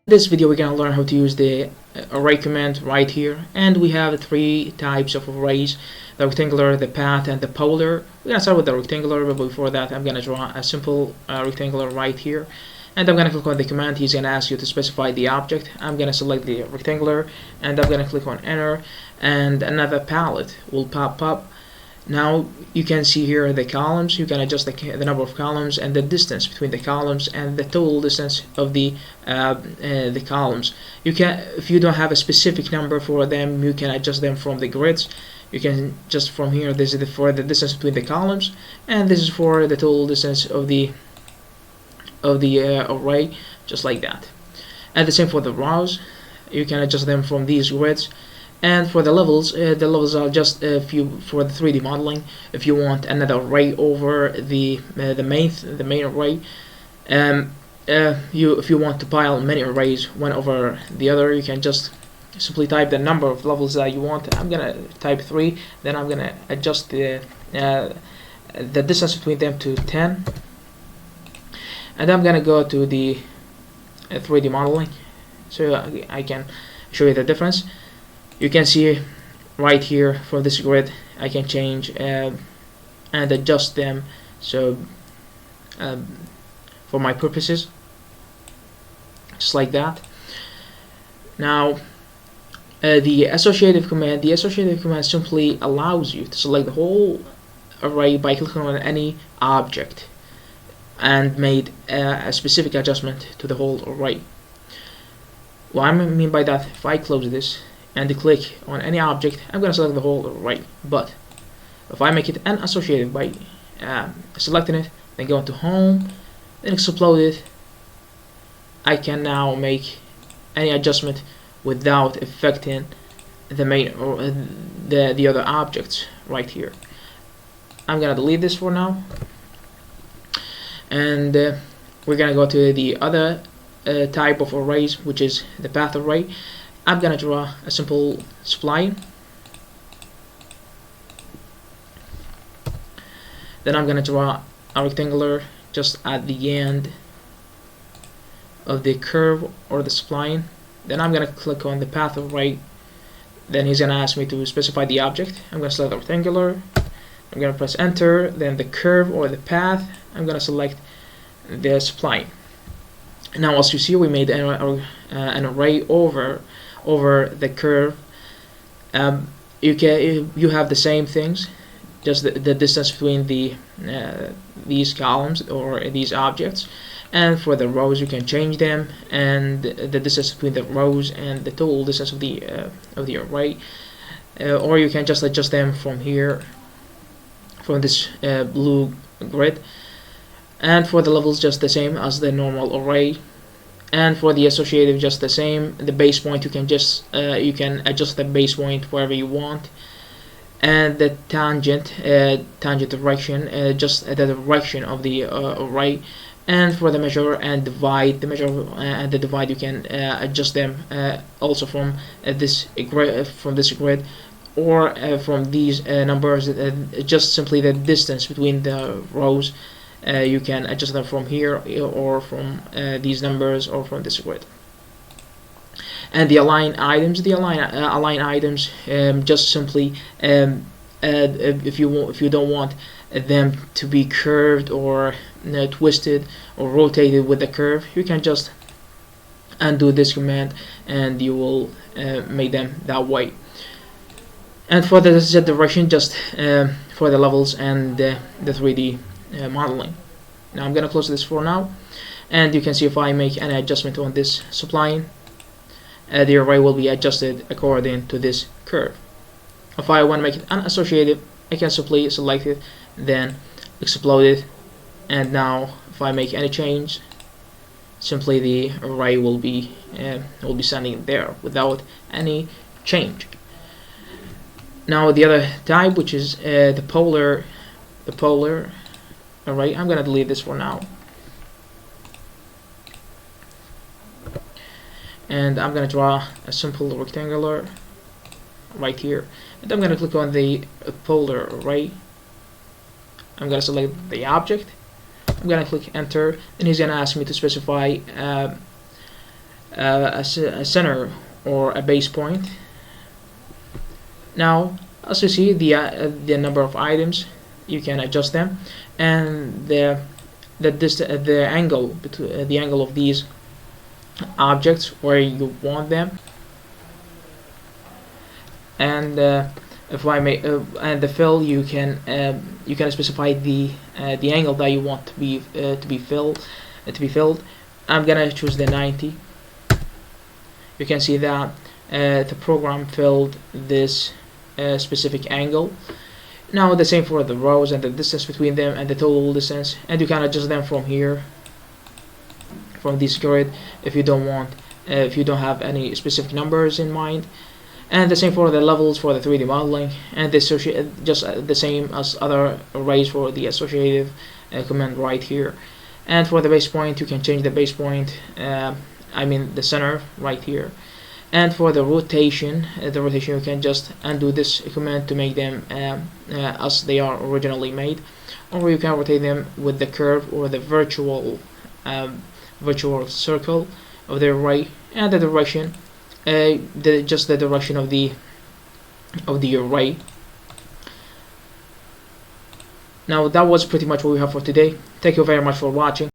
This video we're going to learn how to use the array command right here, and we have three types of arrays: the rectangular, the path, and the polar. We're going to start with the rectangular, but before that I'm going to draw a simple rectangular right here, and I'm going to click on the command. He's going to ask you to specify the object. I'm going to select the rectangular, and I'm going to click on enter, and another palette will pop up. Now you can see here the columns. You can adjust the number of columns and the distance between the columns and the total distance of the columns. You can, if you don't have a specific number for them, you can adjust them from the grids. You can just from here. This is for the distance between the columns, and this is for the total distance of the array, just like that. And the same for the rows. You can adjust them from these grids. And for the levels are just for the 3D modeling. If you want another array over the main array, if you want to pile many arrays one over the other, you can just simply type the number of levels that you want. I'm gonna type 3. Then I'm gonna adjust the distance between them to 10, and I'm gonna go to the 3D modeling so I can show you the difference. You can see right here for this grid, I can change and adjust them so for my purposes, just like that. Now the associative command simply allows you to select the whole array by clicking on any object and made a specific adjustment to the whole array. What I mean by that, if I close this and click on any object, I'm going to select the whole array. But if I make it unassociated by selecting it, then go into home, then explode it, I can now make any adjustment without affecting the main or the other objects right here. I'm going to delete this for now, and we're going to go to the other type of arrays, which is the path array. I'm gonna draw a simple spline. Then I'm gonna draw a rectangular just at the end of the curve or the spline. Then I'm gonna click on the path array. Then he's gonna ask me to specify the object. I'm gonna select the rectangular. I'm gonna press enter. Then the curve or the path, I'm gonna select the spline. Now, as you see, we made an array over the curve. You have the same things, just the distance between these columns or these objects. And for the rows, you can change them, and the distance between the rows and the total distance of the array. Or you can just adjust them from here, from this blue grid. And for the levels, just the same as the normal array. And for the associative, just the same. The base point, you can just you can adjust the base point wherever you want. And the tangent direction, just the direction of the array. And for the measure and divide, and the divide, you can adjust them also from this grid, or from these numbers. Just simply the distance between the rows. You can adjust them from here, or from these numbers, or from this grid. And the align items, just simply if you don't want them to be curved or twisted or rotated with the curve, you can just undo this command and you will make them that way. And for the Z direction, just for the levels and the 3D modeling. Now I'm gonna close this for now, and you can see if I make any adjustment on this spline, the array will be adjusted according to this curve. If I want to make it unassociative, I can simply select it, then explode it, and now if I make any change, simply the array will be standing there without any change. Now the other type, which is the polar array, I'm gonna delete this for now, and I'm gonna draw a simple rectangular right here, and I'm gonna click on the polar array. I'm gonna select the object. I'm gonna click enter, and he's gonna ask me to specify a center or a base point. Now, as you see, the number of items, you can adjust them, and the angle between the angle of these objects where you want them, and if I may, and the fill, you can specify the angle that you want to be filled. I'm gonna choose the 90. You can see that the program filled this specific angle. Now the same for the rows and the distance between them and the total distance, and you can adjust them from here, from this grid, if you don't want, if you don't have any specific numbers in mind. And the same for the levels for the 3D modeling, and just the same as other arrays for the associative command right here. And for the base point, you can change the base point, I mean the center right here. And for the rotation, you can just undo this command to make them as they are originally made, or you can rotate them with the curve or the virtual circle of the array, and the direction, just the direction of the array. Now that was pretty much what we have for today. Thank you very much for watching.